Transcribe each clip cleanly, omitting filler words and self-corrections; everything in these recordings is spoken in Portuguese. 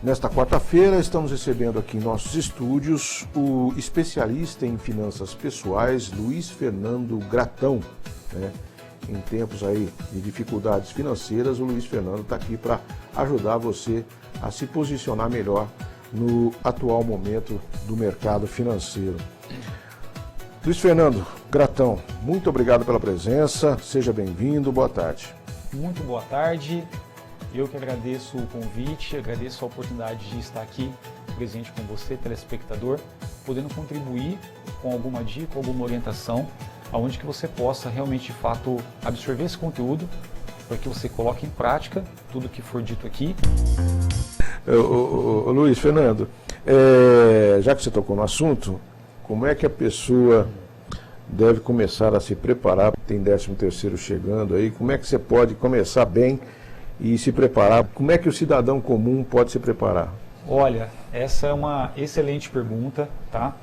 Nesta quarta-feira, estamos recebendo aqui em nossos estúdios o especialista em finanças pessoais, Luiz Fernando Gratão. Em tempos aí de dificuldades financeiras, o Luiz Fernando está aqui para ajudar você a se posicionar melhor no atual momento do mercado financeiro. Luiz Fernando Gratão, muito obrigado pela presença, seja bem-vindo, boa tarde. Muito boa tarde. Eu que agradeço o convite, agradeço a oportunidade de estar aqui presente com você, telespectador, podendo contribuir com alguma dica, alguma orientação, aonde que você possa realmente, de fato, absorver esse conteúdo, para que você coloque em prática tudo que for dito aqui. Luiz Fernando, já que você tocou no assunto, como é que a pessoa deve começar a se preparar? Tem 13º chegando aí, como é que você pode começar bem e se preparar? Como é que o cidadão comum pode se preparar? Olha, essa é uma excelente pergunta, tá?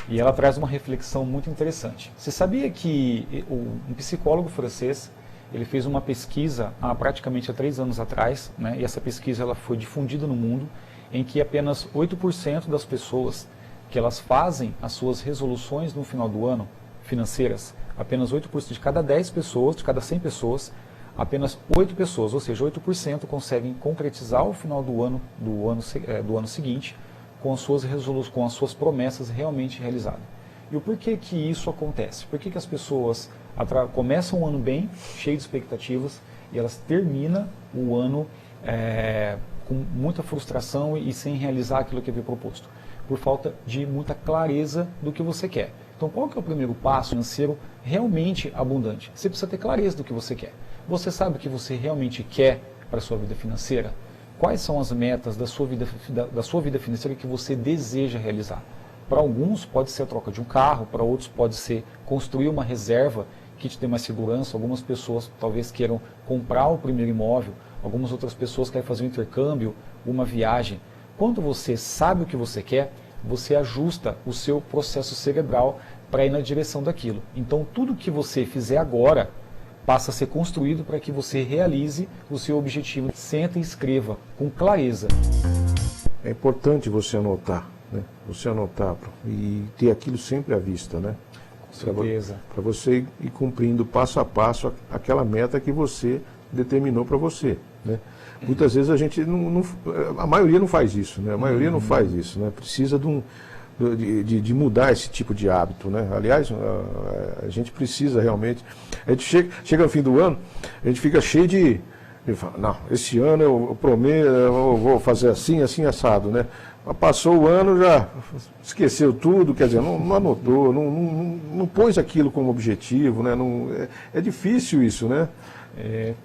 E ela traz uma reflexão muito interessante. Você sabia que um psicólogo francês, ele fez uma pesquisa praticamente há 3 anos atrás, né? E essa pesquisa ela foi difundida no mundo, em que apenas 8% das pessoas que elas fazem as suas resoluções no final do ano, financeiras, apenas 8% de cada 10 pessoas, de cada 100 pessoas, apenas 8 pessoas, ou seja, 8% conseguem concretizar o final do ano seguinte com as suas resoluções, com as suas promessas realmente realizadas. E o porquê que isso acontece? Por que as pessoas começam o ano bem, cheio de expectativas, e elas terminam o ano com muita frustração e sem realizar aquilo que havia proposto? Por falta de muita clareza do que você quer. Então, qual que é o primeiro passo financeiro realmente abundante? Você precisa ter clareza do que você quer. Você sabe o que você realmente quer para a sua vida financeira? Quais são as metas da sua vida financeira que você deseja realizar? Para alguns pode ser a troca de um carro, para outros pode ser construir uma reserva que te dê mais segurança. Algumas pessoas talvez queiram comprar o primeiro imóvel, algumas outras pessoas querem fazer um intercâmbio, uma viagem. Quando você sabe o que você quer, você ajusta o seu processo cerebral para ir na direção daquilo. Então, tudo que você fizer agora passa a ser construído para que você realize o seu objetivo. Senta e escreva com clareza. É importante você anotar, né? Você anotar e ter aquilo sempre à vista, né? Com certeza. Para você ir cumprindo passo a passo aquela meta que você determinou para você, né? Muitas vezes a gente a maioria não faz isso, né? A maioria não faz isso, né? Precisa de mudar esse tipo de hábito, né? Aliás, a gente precisa realmente. A gente chega no fim do ano, a gente fica cheio de falar, não, esse ano eu prometo, eu vou fazer assim, assim, assado, né? Passou o ano, já esqueceu tudo, quer dizer, não anotou, não pôs aquilo como objetivo, né? É difícil isso, né?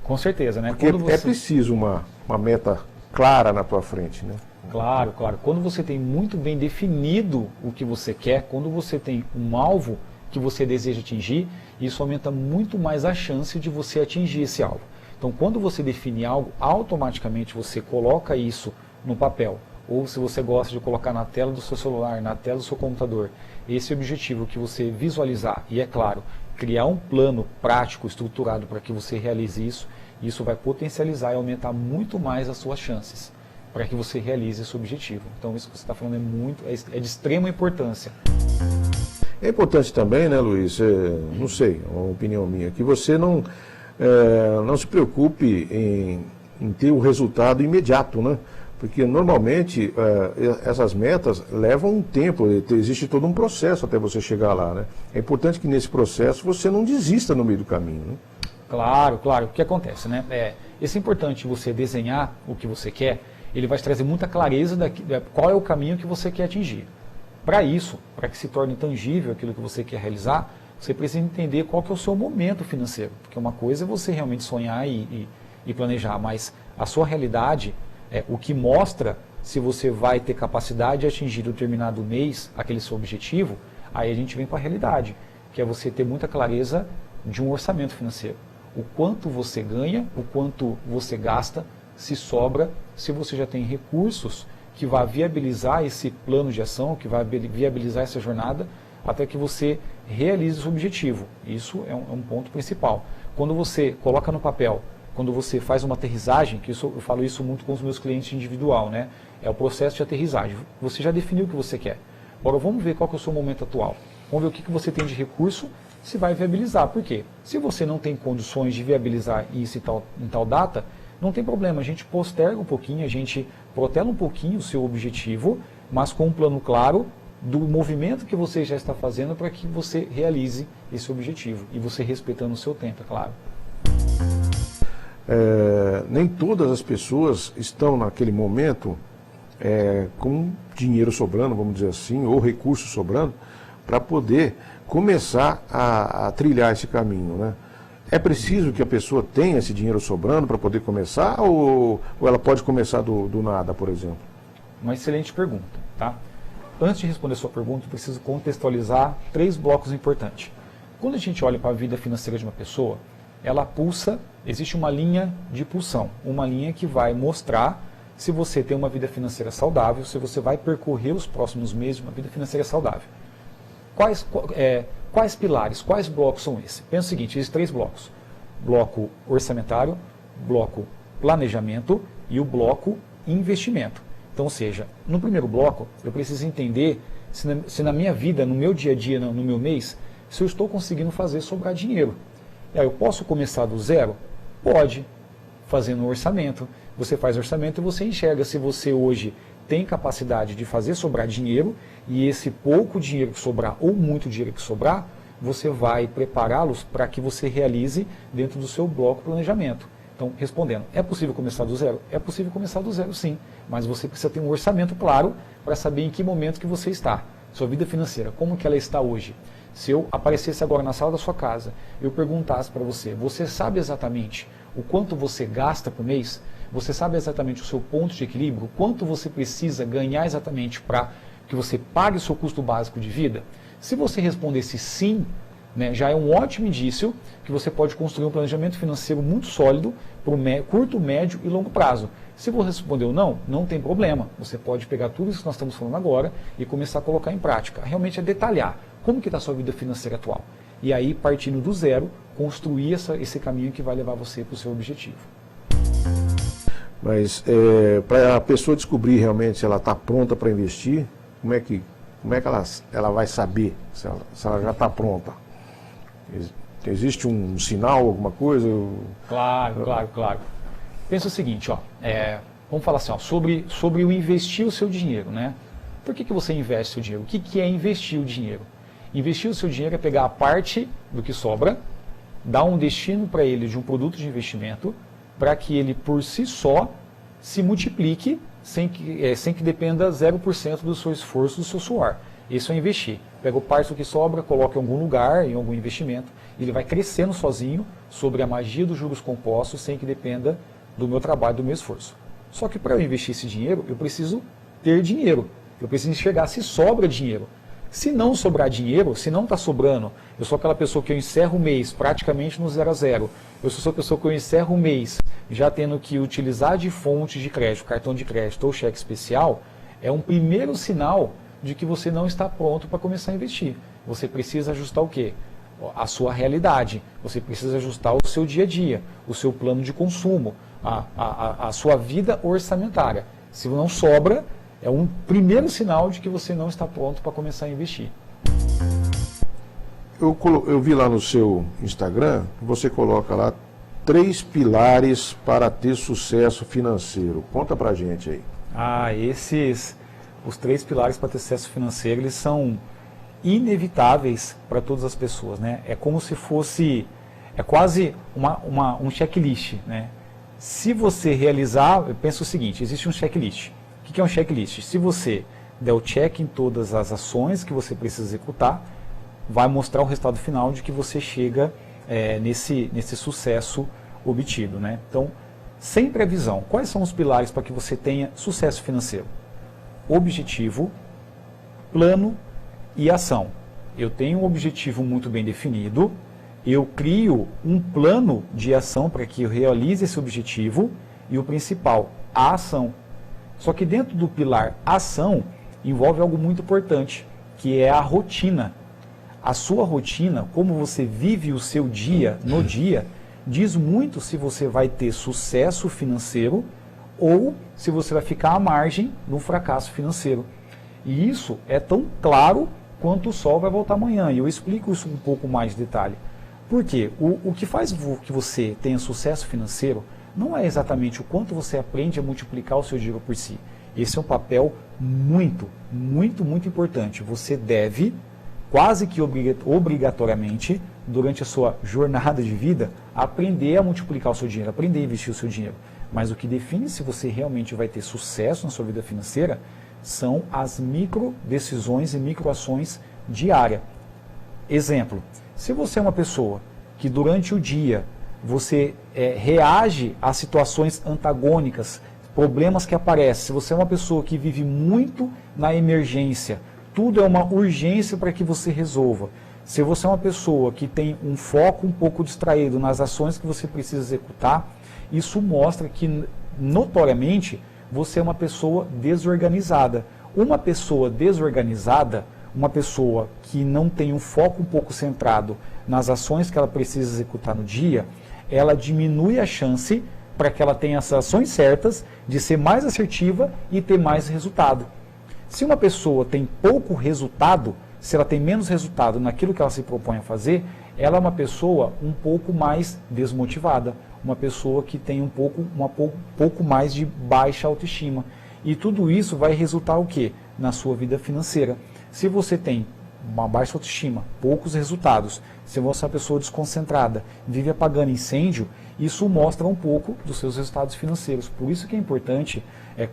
Com certeza, né? Porque é preciso uma meta clara na tua frente, né? Claro, claro. Quando você tem muito bem definido o que você quer, quando você tem um alvo que você deseja atingir, isso aumenta muito mais a chance de você atingir esse alvo. Então, quando você define algo, automaticamente você coloca isso no papel, ou se você gosta de colocar na tela do seu celular, na tela do seu computador, esse objetivo que você visualizar, e é claro, criar um plano prático, estruturado para que você realize isso vai potencializar e aumentar muito mais as suas chances para que você realize esse objetivo. Então, isso que você está falando é de extrema importância. É importante também, né, Luiz, não sei, é uma opinião minha, que você não se preocupe em ter o resultado imediato, né? Porque normalmente essas metas levam um tempo, existe todo um processo até você chegar lá, né? É importante que nesse processo você não desista no meio do caminho, né? Claro, claro. O que acontece, né? É importante você desenhar o que você quer, ele vai te trazer muita clareza de qual é o caminho que você quer atingir. Para isso, para que se torne tangível aquilo que você quer realizar, você precisa entender qual que é o seu momento financeiro. Porque uma coisa é você realmente sonhar e planejar, mas a sua realidade o que mostra se você vai ter capacidade de atingir determinado mês aquele seu objetivo. Aí a gente vem para a realidade, que é você ter muita clareza de um orçamento financeiro. O quanto você ganha, o quanto você gasta, se sobra, se você já tem recursos que vai viabilizar esse plano de ação, que vai viabilizar essa jornada, até que você realize o objetivo. Isso é um ponto principal. Quando você coloca no papel, quando você faz uma aterrissagem, que eu falo isso muito com os meus clientes individual, né? É o processo de aterrissagem. Você já definiu o que você quer. Agora vamos ver qual que é o seu momento atual. Vamos ver o que você tem de recurso, se vai viabilizar. Por quê? Se você não tem condições de viabilizar isso em tal data, não tem problema. A gente posterga um pouquinho, a gente protela um pouquinho o seu objetivo, mas com um plano claro do movimento que você já está fazendo para que você realize esse objetivo. E você respeitando o seu tempo, é claro. Nem todas as pessoas estão naquele momento com dinheiro sobrando, vamos dizer assim, ou recursos sobrando, para poder começar a trilhar esse caminho, né? É preciso que a pessoa tenha esse dinheiro sobrando para poder começar, ou ela pode começar do nada, por exemplo? Uma excelente pergunta, tá? Antes de responder a sua pergunta, eu preciso contextualizar 3 blocos importantes. Quando a gente olha para a vida financeira de uma pessoa, ela pulsa, existe uma linha de pulsão, uma linha que vai mostrar se você tem uma vida financeira saudável, se você vai percorrer os próximos meses de uma vida financeira saudável. Quais pilares, quais blocos são esses? Pensa o seguinte, esses 3 blocos. Bloco orçamentário, bloco planejamento e o bloco investimento. Então, ou seja, no primeiro bloco, eu preciso entender se na minha vida, no meu dia a dia, no meu mês, se eu estou conseguindo fazer sobrar dinheiro. E aí, eu posso começar do zero? Pode, fazendo um orçamento. Você faz orçamento e você enxerga se você hoje tem capacidade de fazer sobrar dinheiro e esse pouco dinheiro que sobrar ou muito dinheiro que sobrar, você vai prepará-los para que você realize dentro do seu bloco planejamento. Então, respondendo, é possível começar do zero? É possível começar do zero, sim, mas você precisa ter um orçamento claro para saber em que momento que você está. Sua vida financeira, como que ela está hoje? Se eu aparecesse agora na sala da sua casa, eu perguntasse para você, você sabe exatamente o quanto você gasta por mês? Você sabe exatamente o seu ponto de equilíbrio? Quanto você precisa ganhar exatamente para que você pague o seu custo básico de vida? Se você respondesse sim, né, já é um ótimo indício que você pode construir um planejamento financeiro muito sólido para o curto, médio e longo prazo. Se você respondeu não, não tem problema. Você pode pegar tudo isso que nós estamos falando agora e começar a colocar em prática. Realmente é detalhar como que está a sua vida financeira atual. E aí, partindo do zero, construir esse caminho que vai levar você para o seu objetivo. Mas para a pessoa descobrir realmente se ela está pronta para investir, como é que ela vai saber se ela já está pronta? Existe um sinal, alguma coisa? Claro. Pensa o seguinte, vamos falar assim, sobre o investir o seu dinheiro, né? Por que você investe o seu dinheiro? O que é investir o dinheiro? Investir o seu dinheiro é pegar a parte do que sobra, dar um destino para ele de um produto de investimento, para que ele por si só se multiplique sem que dependa 0% do seu esforço, do seu suor. Isso é investir. Pega o parte do que sobra, coloca em algum lugar, em algum investimento, e ele vai crescendo sozinho sobre a magia dos juros compostos, sem que dependa do meu trabalho, do meu esforço. Só que para eu investir esse dinheiro, eu preciso ter dinheiro. Eu preciso enxergar se sobra dinheiro. Se não sobrar dinheiro, se não está sobrando, eu sou aquela pessoa que eu encerro o mês praticamente no 0 a 0. Eu sou a pessoa que eu encerro o mês já tendo que utilizar de fonte de crédito, cartão de crédito ou cheque especial, é um primeiro sinal de que você não está pronto para começar a investir. Você precisa ajustar o quê? A sua realidade. Você precisa ajustar o seu dia a dia, o seu plano de consumo, a sua vida orçamentária. Se não sobra, é um primeiro sinal de que você não está pronto para começar a investir. Eu vi lá no seu Instagram, você coloca lá 3 pilares para ter sucesso financeiro. Conta pra gente aí. Os 3 pilares para ter sucesso financeiro, eles são inevitáveis para todas as pessoas, né? É como se fosse, é quase um checklist, né? Se você realizar, eu penso o seguinte, existe um checklist. O que é um checklist? Se você der o check em todas as ações que você precisa executar, vai mostrar o resultado final de que você chega nesse sucesso obtido, né? Então, sem previsão, quais são os pilares para que você tenha sucesso financeiro? Objetivo, plano e ação. Eu tenho um objetivo muito bem definido, eu crio um plano de ação para que eu realize esse objetivo e o principal, a ação. Só que dentro do pilar ação envolve algo muito importante, que é a rotina. A sua rotina, como você vive o seu dia no dia, diz muito se você vai ter sucesso financeiro ou se você vai ficar à margem do fracasso financeiro. E isso é tão claro quanto o sol vai voltar amanhã. E eu explico isso um pouco mais de detalhe. Por quê? O que faz que você tenha sucesso financeiro não é exatamente o quanto você aprende a multiplicar o seu dinheiro por si. Esse é um papel muito, muito, muito importante. Você deve, quase que obrigatoriamente, durante a sua jornada de vida, aprender a multiplicar o seu dinheiro, aprender a investir o seu dinheiro. Mas o que define se você realmente vai ter sucesso na sua vida financeira são as micro decisões e microações diárias. Exemplo, se você é uma pessoa que durante o dia você reage a situações antagônicas, problemas que aparecem, se você é uma pessoa que vive muito na emergência, tudo é uma urgência para que você resolva. Se você é uma pessoa que tem um foco um pouco distraído nas ações que você precisa executar, isso mostra que, notoriamente, você é uma pessoa desorganizada. Uma pessoa desorganizada, uma pessoa que não tem um foco um pouco centrado nas ações que ela precisa executar no dia, ela diminui a chance para que ela tenha as ações certas de ser mais assertiva e ter mais resultado. Se uma pessoa tem pouco resultado, se ela tem menos resultado naquilo que ela se propõe a fazer, ela é uma pessoa um pouco mais desmotivada, uma pessoa que tem um pouco mais de baixa autoestima. E tudo isso vai resultar o quê? Na sua vida financeira. Se você tem uma baixa autoestima, poucos resultados, se você é uma pessoa desconcentrada, vive apagando incêndio, isso mostra um pouco dos seus resultados financeiros. Por isso que é importante,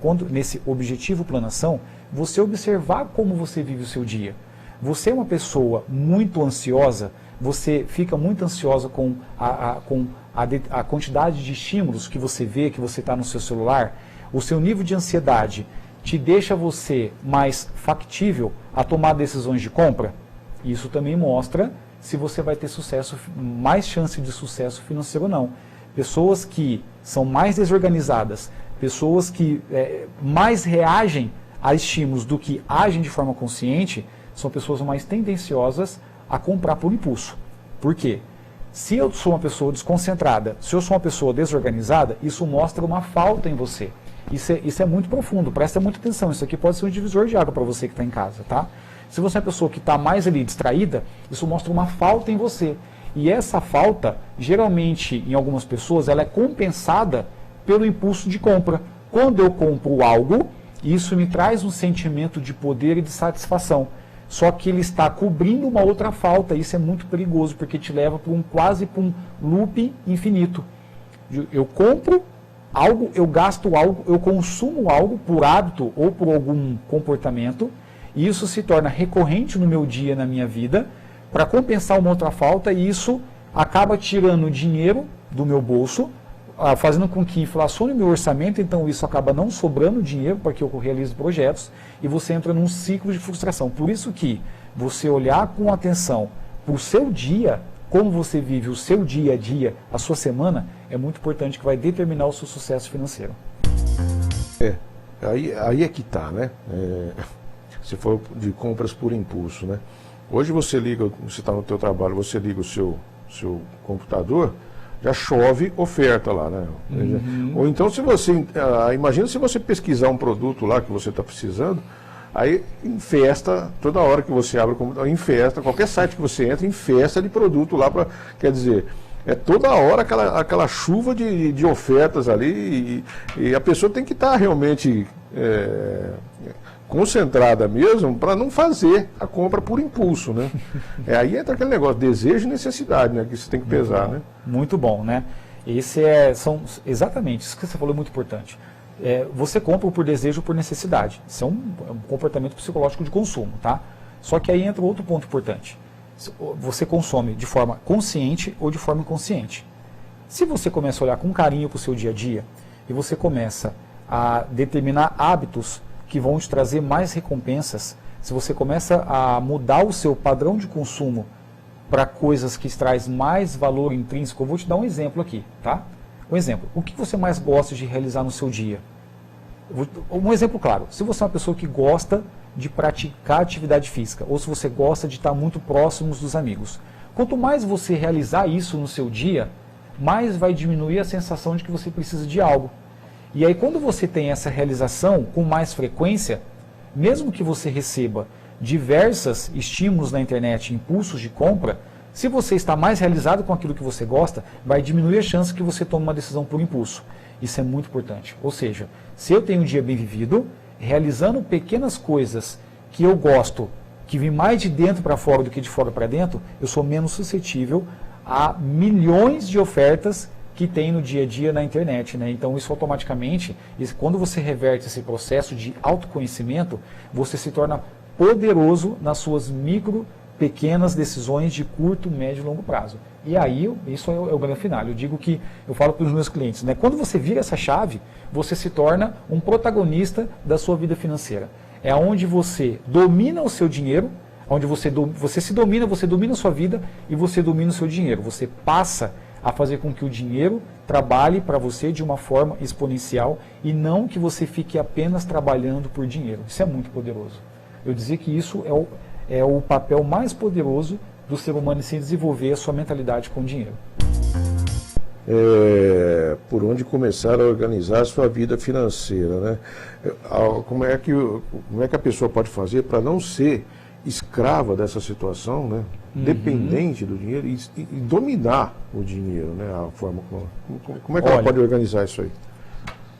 quando nesse objetivo planação, você observar como você vive o seu dia. Você é uma pessoa muito ansiosa, você fica muito ansiosa com a quantidade de estímulos que você vê, que você está no seu celular. O seu nível de ansiedade te deixa você mais factível a tomar decisões de compra? Isso também mostra se você vai ter sucesso, mais chance de sucesso financeiro ou não. Pessoas que são mais desorganizadas, pessoas que mais reagem a estímulos do que agem de forma consciente, são pessoas mais tendenciosas a comprar por impulso. Por quê? Se eu sou uma pessoa desconcentrada, se eu sou uma pessoa desorganizada, isso mostra uma falta em você. Isso é muito profundo, presta muita atenção. Isso aqui pode ser um divisor de água para você que está em casa, tá? Se você é uma pessoa que está mais ali distraída, isso mostra uma falta em você. E essa falta, geralmente, em algumas pessoas, ela é compensada pelo impulso de compra. Quando eu compro algo, isso me traz um sentimento de poder e de satisfação. Só que ele está cobrindo uma outra falta. Isso é muito perigoso, porque te leva quase para um loop infinito. Eu compro algo, eu gasto algo, eu consumo algo por hábito ou por algum comportamento, e isso se torna recorrente no meu dia, na minha vida, para compensar uma outra falta, e isso acaba tirando dinheiro do meu bolso, fazendo com que inflacione o meu orçamento, então isso acaba não sobrando dinheiro para que eu realize projetos, e você entra num ciclo de frustração. Por isso que você olhar com atenção para o seu dia, como você vive o seu dia a dia, a sua semana, é muito importante, que vai determinar o seu sucesso financeiro. Aí é que está, né? Se for de compras por impulso, né? Hoje você está no teu trabalho, você liga o seu computador, já chove oferta lá, né? Uhum. Ou então, se você, imagina se você pesquisar um produto lá que você está precisando, aí infesta, toda hora que você abre o computador, infesta, qualquer site que você entra, infesta de produto lá, quer dizer, toda hora aquela chuva de ofertas ali, e a pessoa tem que estar realmente concentrada mesmo, para não fazer a compra por impulso, né? Aí entra aquele negócio, desejo e necessidade, né? Que você tem que pesar, né? Muito bom, né? São exatamente isso que você falou, é muito importante. Você compra por desejo ou por necessidade. Isso é um comportamento psicológico de consumo, tá? Só que aí entra outro ponto importante. Você consome de forma consciente ou de forma inconsciente. Se você começa a olhar com carinho para o seu dia a dia, e você começa a determinar hábitos que vão te trazer mais recompensas, se você começa a mudar o seu padrão de consumo para coisas que traz mais valor intrínseco, eu vou te dar um exemplo aqui, tá? Um exemplo, o que você mais gosta de realizar no seu dia? Um exemplo claro, se você é uma pessoa que gosta de praticar atividade física, ou se você gosta de estar muito próximos dos amigos, quanto mais você realizar isso no seu dia, mais vai diminuir a sensação de que você precisa de algo. E aí quando você tem essa realização com mais frequência, mesmo que você receba diversos estímulos na internet, impulsos de compra, se você está mais realizado com aquilo que você gosta, vai diminuir a chance que você tome uma decisão por impulso. Isso é muito importante. Ou seja, se eu tenho um dia bem vivido, realizando pequenas coisas que eu gosto, que vêm mais de dentro para fora do que de fora para dentro, eu sou menos suscetível a milhões de ofertas que tem no dia a dia na internet, né? Então isso automaticamente, quando você reverte esse processo de autoconhecimento, você se torna poderoso nas suas pequenas decisões de curto, médio e longo prazo. E aí, isso é o grande final. Eu digo que, eu falo para os meus clientes, né? Quando você vira essa chave, você se torna um protagonista da sua vida financeira. É onde você domina o seu dinheiro, onde você se domina, você domina a sua vida e você domina o seu dinheiro. Você passa a fazer com que o dinheiro trabalhe para você de uma forma exponencial e não que você fique apenas trabalhando por dinheiro. Isso é muito poderoso. Eu dizia que isso é o papel mais poderoso do ser humano em se desenvolver a sua mentalidade com o dinheiro. Por onde começar a organizar a sua vida financeira, né? Como é que a pessoa pode fazer para não ser escrava dessa situação, né? Dependente do dinheiro e dominar o dinheiro, né? A forma como é que ela pode organizar isso aí?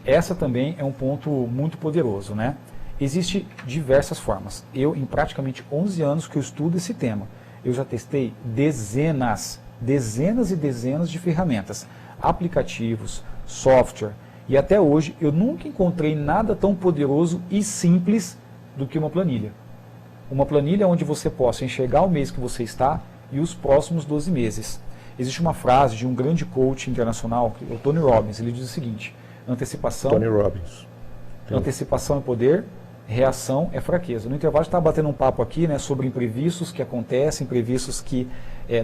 Essa também é um ponto muito poderoso, né? Existem diversas formas. Eu, em praticamente 11 anos que eu estudo esse tema, eu já testei dezenas e dezenas de ferramentas, aplicativos, software, e até hoje eu nunca encontrei nada tão poderoso e simples do que uma planilha. Uma planilha onde você possa enxergar o mês que você está e os próximos 12 meses. Existe uma frase de um grande coach internacional, o Tony Robbins, ele diz o seguinte: antecipação é poder, reação é fraqueza. No intervalo, a gente estava batendo um papo aqui, né, sobre imprevistos que acontecem, imprevistos que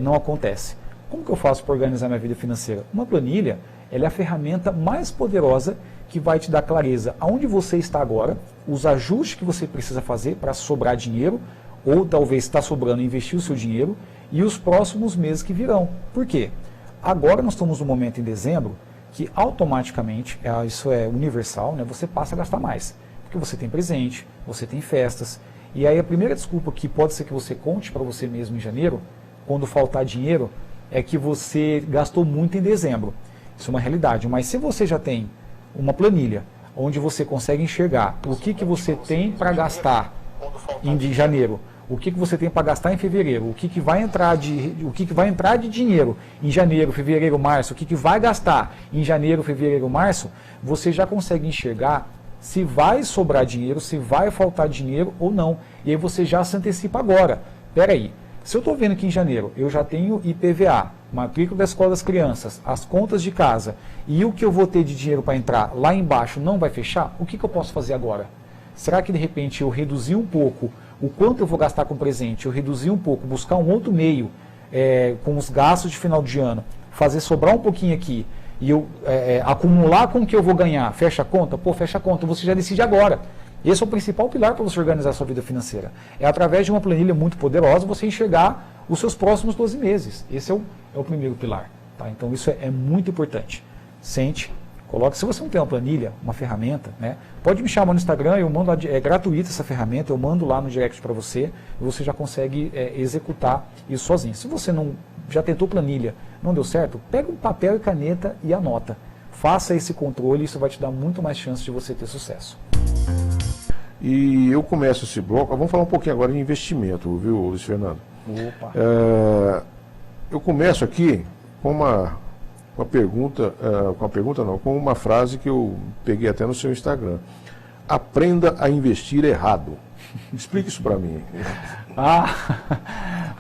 não acontecem. Como que eu faço para organizar minha vida financeira? Uma planilha, ela é a ferramenta mais poderosa que vai te dar clareza aonde você está agora, os ajustes que você precisa fazer para sobrar dinheiro, ou talvez está sobrando investir o seu dinheiro, e os próximos meses que virão. Por quê? Agora nós estamos num momento em dezembro que automaticamente, isso é universal, né, você passa a gastar mais. Porque você tem presente, você tem festas, e aí a primeira desculpa que pode ser que você conte para você mesmo em janeiro, quando faltar dinheiro, é que você gastou muito em dezembro. Isso é uma realidade, mas se você já tem uma planilha onde você consegue enxergar o que você tem para gastar em janeiro, o que você tem para gastar em fevereiro, o que vai entrar de dinheiro em janeiro, fevereiro, março, o que vai gastar em janeiro, fevereiro, março, você já consegue enxergar se vai sobrar dinheiro, se vai faltar dinheiro ou não. E aí você já se antecipa agora. Espera aí, se eu estou vendo que em janeiro eu já tenho IPVA, matrícula da escola das crianças, as contas de casa, e o que eu vou ter de dinheiro para entrar lá embaixo não vai fechar, o que eu posso fazer agora? Será que de repente eu reduzir um pouco o quanto eu vou gastar com presente, eu reduzir um pouco, buscar um outro meio com os gastos de final de ano, fazer sobrar um pouquinho aqui, e eu acumular com o que eu vou ganhar, fecha a conta? Pô, fecha a conta, você já decide agora. Esse é o principal pilar para você organizar a sua vida financeira. É através de uma planilha muito poderosa você enxergar os seus próximos 12 meses. Esse é o primeiro pilar. Tá? Então isso é muito importante. Sente, coloque. Se você não tem uma planilha, uma ferramenta, né, pode me chamar no Instagram, eu mando é gratuita essa ferramenta, eu mando lá no direct para você e você já consegue executar isso sozinho. Se você não já tentou planilha, não deu certo, pega um papel e caneta e anota. Faça esse controle, isso vai te dar muito mais chance de você ter sucesso. E eu começo esse bloco, vamos falar um pouquinho agora de investimento, viu, Luiz Fernando? Opa. Eu começo aqui com uma pergunta, com uma frase que eu peguei até no seu Instagram. Aprenda a investir errado. Explique isso para mim.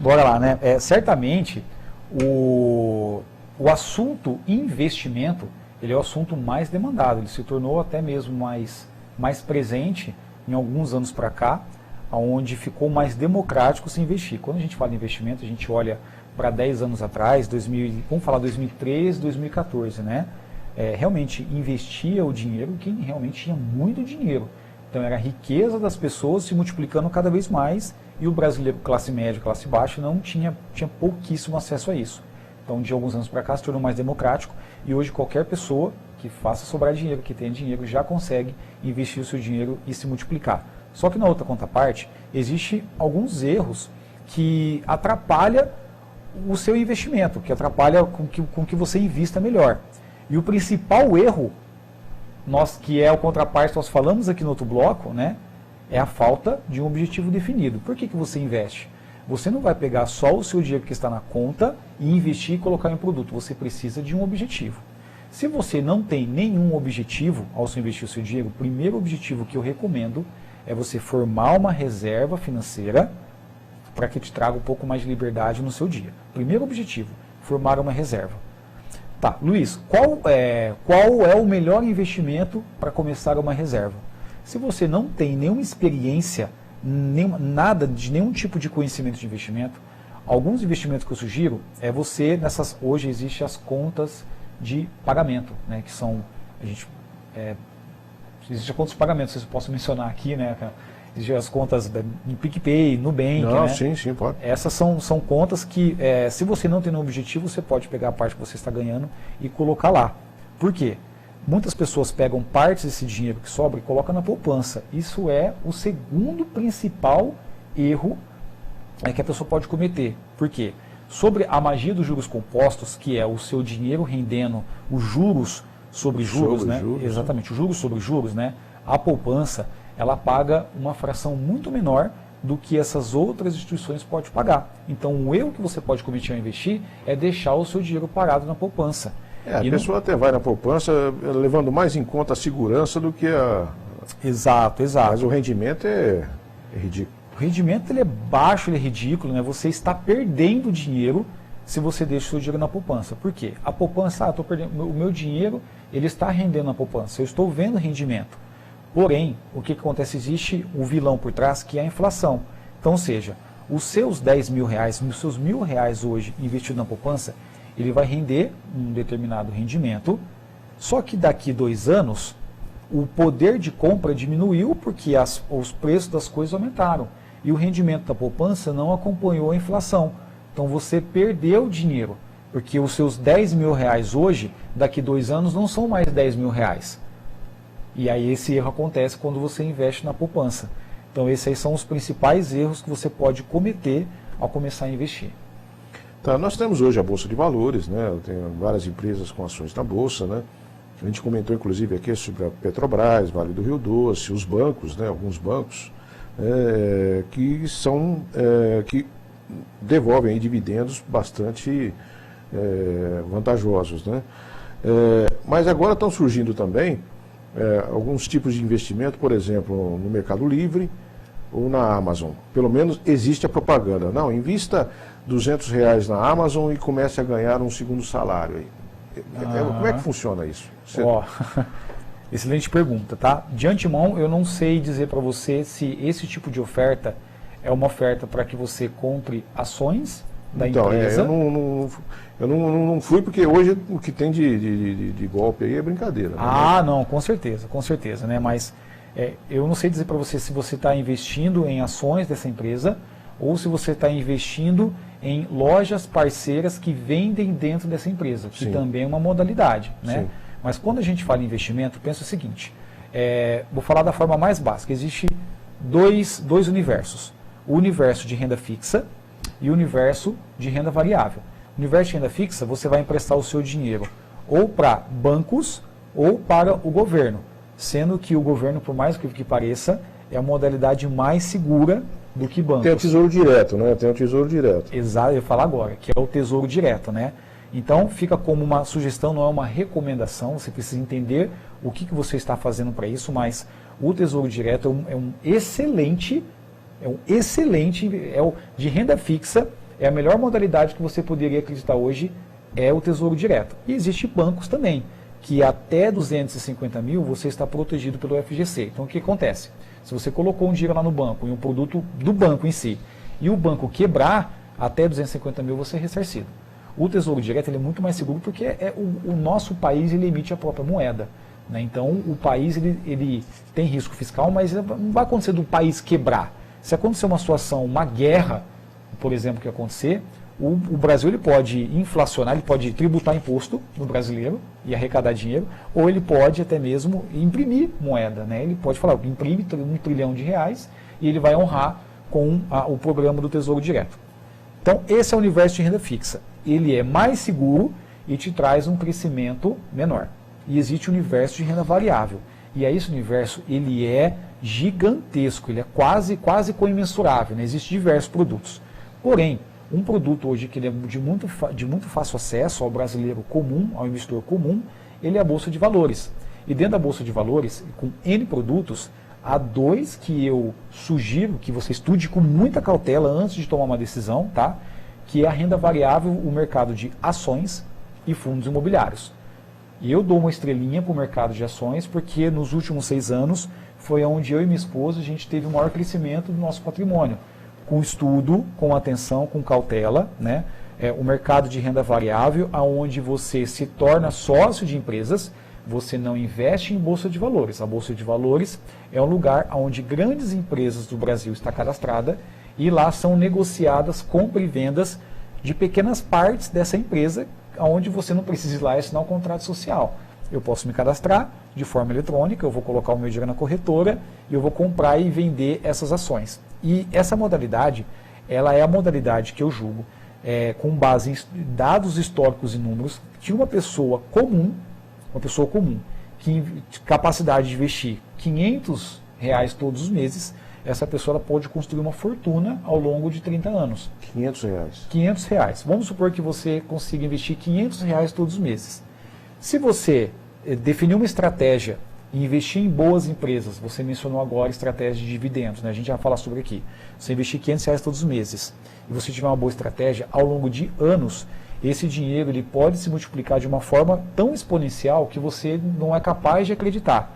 Bora lá, né? Certamente o assunto investimento, ele é o assunto mais demandado, ele se tornou até mesmo mais presente em alguns anos para cá, onde ficou mais democrático se investir. Quando a gente fala em investimento, a gente olha para 10 anos atrás, vamos falar 2013, 2014, né? Realmente investia o dinheiro quem realmente tinha muito dinheiro. Então era a riqueza das pessoas se multiplicando cada vez mais e o brasileiro classe média, classe baixa não tinha pouquíssimo acesso a isso. Então de alguns anos para cá se tornou mais democrático e hoje qualquer pessoa que faça sobrar dinheiro, que tenha dinheiro, já consegue investir o seu dinheiro e se multiplicar. Só que na outra contraparte, existem alguns erros que atrapalham o seu investimento, que atrapalha com que você invista melhor. E o principal erro, que é o contraparte, nós falamos aqui no outro bloco, né, é a falta de um objetivo definido. Por que você investe? Você não vai pegar só o seu dinheiro que está na conta e investir e colocar em produto. Você precisa de um objetivo. Se você não tem nenhum objetivo ao se investir o seu dinheiro, o primeiro objetivo que eu recomendo é você formar uma reserva financeira para que te traga um pouco mais de liberdade no seu dia. Primeiro objetivo, formar uma reserva. Tá, Luiz, qual é o melhor investimento para começar uma reserva? Se você não tem nenhuma experiência, nada de nenhum tipo de conhecimento de investimento, alguns investimentos que eu sugiro é você, hoje existem as contas de pagamento, né, que são, existem contas de pagamento, vocês posso mencionar aqui, né, existem as contas no PicPay, Nubank, não, né? Sim, pode. Essas são contas que, se você não tem nenhum objetivo, você pode pegar a parte que você está ganhando e colocar lá. Por quê? Muitas pessoas pegam partes desse dinheiro que sobra e colocam na poupança. Isso é o segundo principal erro que a pessoa pode cometer. Por quê? Sobre a magia dos juros compostos, que é o seu dinheiro rendendo os juros sobre juros, né? Exatamente, os juros sobre juros, né? A poupança, ela paga uma fração muito menor do que essas outras instituições podem pagar. Então, o erro que você pode cometer ao investir é deixar o seu dinheiro parado na poupança. A pessoa até vai na poupança levando mais em conta a segurança do que a... Exato. Mas o rendimento é ridículo. O rendimento ele é baixo, ele é ridículo, né? Você está perdendo dinheiro se você deixa o seu dinheiro na poupança. Por quê? A poupança, estou perdendo, o meu dinheiro ele está rendendo na poupança, eu estou vendo rendimento. Porém, o que acontece? Existe o vilão por trás, que é a inflação. Então, ou seja, os seus 10 mil reais, os seus R$1.000 hoje investido na poupança, ele vai render um determinado rendimento, só que daqui 2 anos, o poder de compra diminuiu porque os preços das coisas aumentaram. E o rendimento da poupança não acompanhou a inflação. Então você perdeu dinheiro, porque os seus 10 mil reais hoje, daqui 2 anos, não são mais 10 mil reais. E aí esse erro acontece quando você investe na poupança. Então esses aí são os principais erros que você pode cometer ao começar a investir. Tá, nós temos hoje a Bolsa de Valores, né? Tem várias empresas com ações na Bolsa, né? A gente comentou inclusive aqui sobre a Petrobras, Vale do Rio Doce, os bancos, né? Alguns bancos que devolvem aí dividendos bastante vantajosos, né? Mas agora estão surgindo também alguns tipos de investimento, por exemplo, no Mercado Livre ou na Amazon. Pelo menos existe a propaganda. Não, invista R$200 na Amazon e comece a ganhar um segundo salário. Aí. Como é que funciona isso? Excelente pergunta, tá? De antemão, eu não sei dizer para você se esse tipo de oferta é uma oferta para que você compre ações da empresa. Eu não fui porque hoje o que tem de golpe aí é brincadeira. Né? Não, com certeza, né? Mas eu não sei dizer para você se você está investindo em ações dessa empresa ou se você está investindo em lojas parceiras que vendem dentro dessa empresa, que também é uma modalidade, né? Sim. Mas quando a gente fala em investimento, pensa o seguinte, vou falar da forma mais básica, existe dois universos, o universo de renda fixa e o universo de renda variável. No universo de renda fixa, você vai emprestar o seu dinheiro ou para bancos ou para o governo, sendo que o governo, por mais que pareça, é a modalidade mais segura do que bancos. Tem o Tesouro Direto, né? Tem o Tesouro Direto. Exato, eu ia falar agora, que é o Tesouro Direto, né? Então, fica como uma sugestão, não é uma recomendação, você precisa entender o que você está fazendo para isso, mas o Tesouro Direto é um excelente, de renda fixa, é a melhor modalidade que você poderia acreditar hoje, é o Tesouro Direto. E existem bancos também, que até 250 mil você está protegido pelo FGC. Então, o que acontece? Se você colocou um dinheiro lá no banco, em um produto do banco em si, e o banco quebrar, até 250 mil você é ressarcido. O Tesouro Direto ele é muito mais seguro porque o nosso país ele emite a própria moeda. Né? Então, o país ele tem risco fiscal, mas não vai acontecer do país quebrar. Se acontecer uma situação, uma guerra, por exemplo, que acontecer, o Brasil ele pode inflacionar, ele pode tributar imposto no brasileiro e arrecadar dinheiro, ou ele pode até mesmo imprimir moeda, né? Ele pode falar, imprime R$1 trilhão e ele vai honrar com o programa do Tesouro Direto. Então, esse é o universo de renda fixa. Ele é mais seguro e te traz um crescimento menor. E existe o universo de renda variável. E aí esse universo, ele é gigantesco, ele é quase coimensurável, né? Existem diversos produtos. Porém, um produto hoje que ele é de muito fácil acesso ao brasileiro comum, ao investidor comum, ele é a Bolsa de Valores. E dentro da Bolsa de Valores, com N produtos, há 2 que eu sugiro que você estude com muita cautela antes de tomar uma decisão, tá? Que é a renda variável, o mercado de ações e fundos imobiliários. E eu dou uma estrelinha para o mercado de ações porque nos últimos 6 anos foi onde eu e minha esposa a gente teve o maior crescimento do nosso patrimônio. Com estudo, com atenção, com cautela, né? O mercado de renda variável, onde você se torna sócio de empresas, você não investe em Bolsa de Valores. A Bolsa de Valores é um lugar onde grandes empresas do Brasil estão cadastradas e lá são negociadas compra e vendas de pequenas partes dessa empresa, onde você não precisa ir lá e assinar um contrato social. Eu posso me cadastrar de forma eletrônica, eu vou colocar o meu dinheiro na corretora e eu vou comprar e vender essas ações. E essa modalidade, ela é a modalidade que eu julgo, com base em dados históricos e números, que uma pessoa comum, que capacidade de investir R$500 todos os meses, essa pessoa ela pode construir uma fortuna ao longo de 30 anos. R$500? R$500. Vamos supor que você consiga investir R$500 todos os meses. Se você definir uma estratégia e investir em boas empresas, você mencionou agora estratégia de dividendos, né? A gente já vai falar sobre aqui. Você investir R$500 todos os meses e você tiver uma boa estratégia, ao longo de anos, esse dinheiro ele pode se multiplicar de uma forma tão exponencial que você não é capaz de acreditar.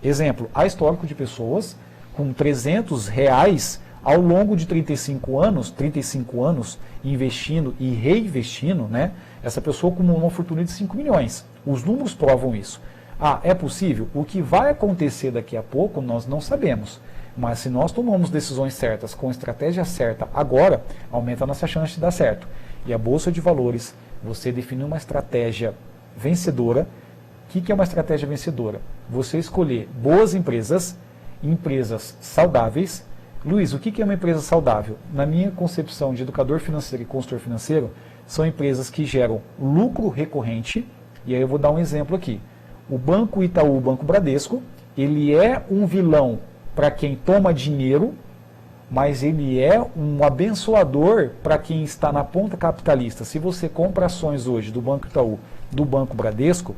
Exemplo, há histórico de pessoas com R$300 ao longo de 35 anos, investindo e reinvestindo, né? Essa pessoa acumulou uma fortuna de 5 milhões. Os números provam isso. É possível? O que vai acontecer daqui a pouco, nós não sabemos. Mas se nós tomamos decisões certas, com estratégia certa, agora, aumenta a nossa chance de dar certo. E a Bolsa de Valores, você define uma estratégia vencedora. O que é uma estratégia vencedora? Você escolher boas empresas, empresas saudáveis. Luiz, o que é uma empresa saudável? Na minha concepção de educador financeiro e consultor financeiro, são empresas que geram lucro recorrente. E aí eu vou dar um exemplo aqui. O Banco Itaú, o Banco Bradesco, ele é um vilão para quem toma dinheiro, mas ele é um abençoador para quem está na ponta capitalista. Se você compra ações hoje do Banco Itaú, do Banco Bradesco,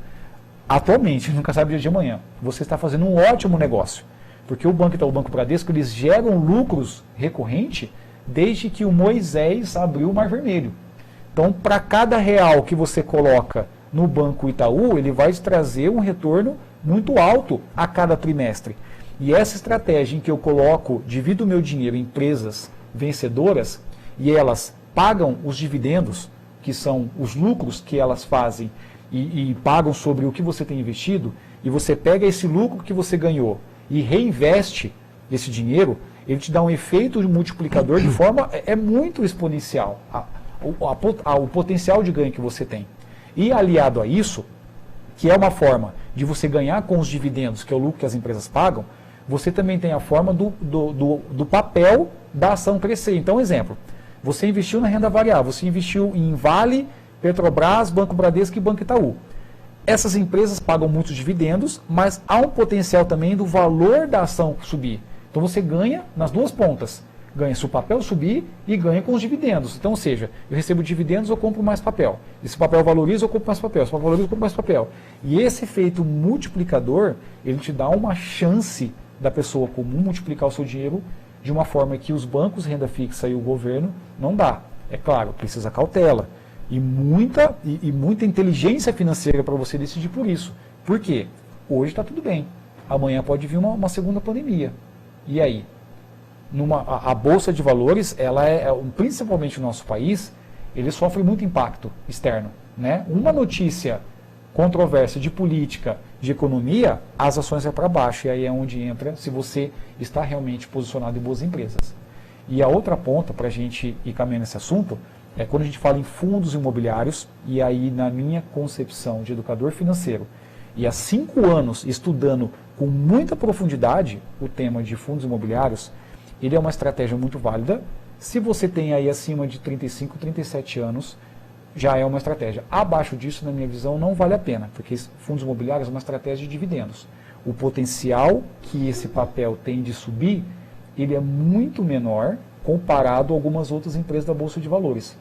atualmente, nunca sabe o dia de amanhã, você está fazendo um ótimo negócio. Porque o Banco Itaú, o Banco Bradesco, eles geram lucros recorrentes desde que o Moisés abriu o Mar Vermelho. Então, para cada real que você coloca no Banco Itaú, ele vai te trazer um retorno muito alto a cada trimestre. E essa estratégia em que eu coloco, divido o meu dinheiro em empresas vencedoras e elas pagam os dividendos, que são os lucros que elas fazem e pagam sobre o que você tem investido, e você pega esse lucro que você ganhou e reinveste esse dinheiro, ele te dá um efeito multiplicador de forma muito exponencial, o potencial de ganho que você tem. E aliado a isso, que é uma forma de você ganhar com os dividendos, que é o lucro que as empresas pagam, você também tem a forma do papel da ação crescer. Então, exemplo, você investiu na renda variável, você investiu em Vale, Petrobras, Banco Bradesco e Banco Itaú. Essas empresas pagam muitos dividendos, mas há um potencial também do valor da ação subir. Então você ganha nas duas pontas. Ganha se o papel subir e ganha com os dividendos. Então, ou seja, eu recebo dividendos, eu compro mais papel. Esse papel valoriza, eu compro mais papel. Se o papel valoriza, eu compro mais papel. E esse efeito multiplicador, ele te dá uma chance da pessoa comum multiplicar o seu dinheiro de uma forma que os bancos, renda fixa e o governo não dá. É claro, precisa cautela e muita inteligência financeira para você decidir por isso. Por quê? Hoje está tudo bem. Amanhã pode vir uma segunda pandemia. E aí? A Bolsa de Valores, ela principalmente no nosso país, ele sofre muito impacto externo, né? Uma notícia controversa de política, de economia, as ações vão para baixo. E aí é onde entra se você está realmente posicionado em boas empresas. E a outra ponta, para a gente ir caminhando nesse assunto, quando a gente fala em fundos imobiliários, e aí na minha concepção de educador financeiro, e há 5 anos estudando com muita profundidade o tema de fundos imobiliários, ele é uma estratégia muito válida. Se você tem aí acima de 35, 37 anos, já é uma estratégia. Abaixo disso, na minha visão, não vale a pena, porque fundos imobiliários é uma estratégia de dividendos. O potencial que esse papel tem de subir, ele é muito menor comparado a algumas outras empresas da Bolsa de Valores.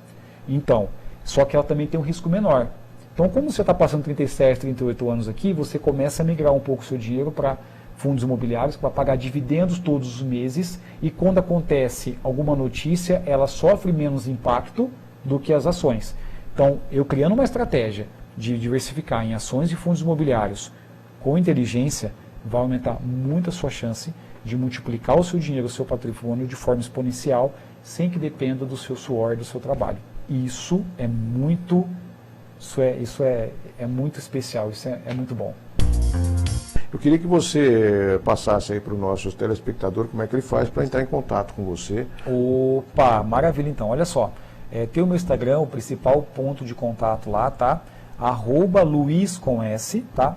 Então, só que ela também tem um risco menor. Então, como você está passando 37, 38 anos aqui, você começa a migrar um pouco o seu dinheiro para fundos imobiliários, para pagar dividendos todos os meses, e quando acontece alguma notícia, ela sofre menos impacto do que as ações. Então, eu criando uma estratégia de diversificar em ações e fundos imobiliários com inteligência, vai aumentar muito a sua chance de multiplicar o seu dinheiro, o seu patrimônio de forma exponencial, sem que dependa do seu suor e do seu trabalho. E isso é muito especial, isso é muito bom. Eu queria que você passasse aí para o nosso telespectador como é que ele faz para entrar em contato com você. Opa, maravilha então, olha só. Tem o meu Instagram, o principal ponto de contato lá, tá? @Luiz com S, tá?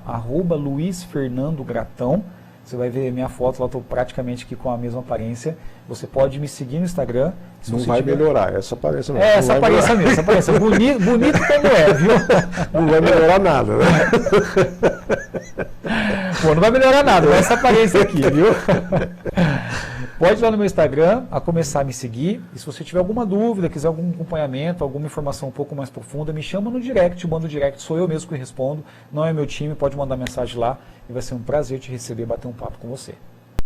@Luiz Fernando Gratão. Você vai ver minha foto lá, estou praticamente aqui com a mesma aparência. Você pode me seguir no Instagram. Não vai melhorar, essa aparência mesmo. Essa aparência mesmo, essa aparência. Bonito como é, viu? Não vai melhorar nada, né? Pô, não vai melhorar nada, mas essa aparência aqui, viu? Pode ir lá no meu Instagram, a começar a me seguir. E se você tiver alguma dúvida, quiser algum acompanhamento, alguma informação um pouco mais profunda, me chama no direct, manda no direct, sou eu mesmo que respondo, não é meu time, pode mandar mensagem lá e vai ser um prazer te receber e bater um papo com você.